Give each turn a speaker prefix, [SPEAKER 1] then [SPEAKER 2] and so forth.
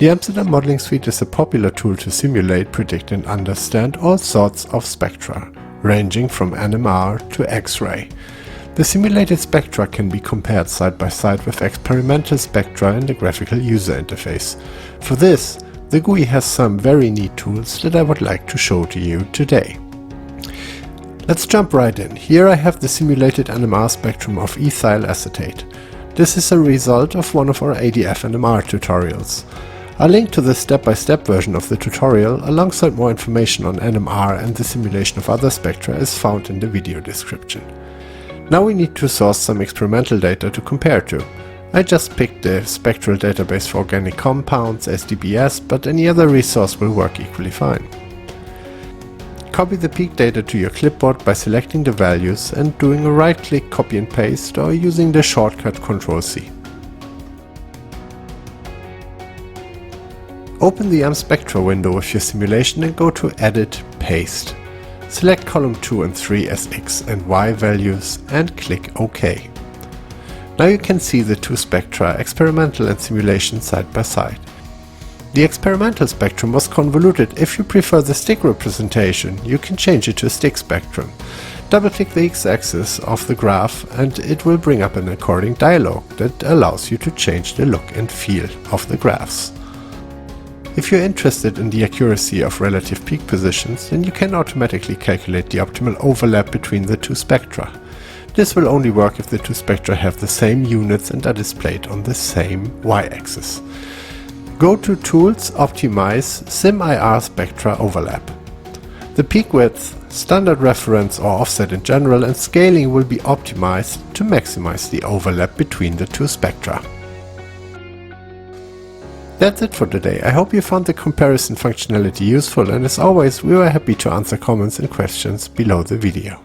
[SPEAKER 1] The Amsterdam Modeling Suite is a popular tool to simulate, predict and understand all sorts of spectra, ranging from NMR to X-ray. The simulated spectra can be compared side by side with experimental spectra in the graphical user interface. For this, the GUI has some very neat tools that I would like to show to you today. Let's jump right in. Here I have the simulated NMR spectrum of ethyl acetate. This is a result of one of our ADF NMR tutorials. I'll link to the step-by-step version of the tutorial alongside more information on NMR and the simulation of other spectra is found in the video description. Now we need to source some experimental data to compare to. I just picked the Spectral database for organic compounds, SDBS, but any other resource will work equally fine. Copy the peak data to your clipboard by selecting the values and doing a right-click copy and paste or using the shortcut Ctrl+C. Open the AMSspectra window with your simulation and go to Edit, Paste. Select column 2 and 3 as X and Y values and click OK. Now you can see the two spectra, experimental and simulation, side by side. The experimental spectrum was convoluted. If you prefer the stick representation, you can change it to a stick spectrum. Double-click the x-axis of the graph and it will bring up an according dialog that allows you to change the look and feel of the graphs. If you're interested in the accuracy of relative peak positions, then you can automatically calculate the optimal overlap between the two spectra. This will only work if the two spectra have the same units and are displayed on the same y-axis. Go to Tools, Optimize, SimIR Spectra Overlap. The peak width, standard reference or offset in general, and scaling will be optimized to maximize the overlap between the two spectra. That's it for today. I hope you found the comparison functionality useful, and as always, we were happy to answer comments and questions below the video.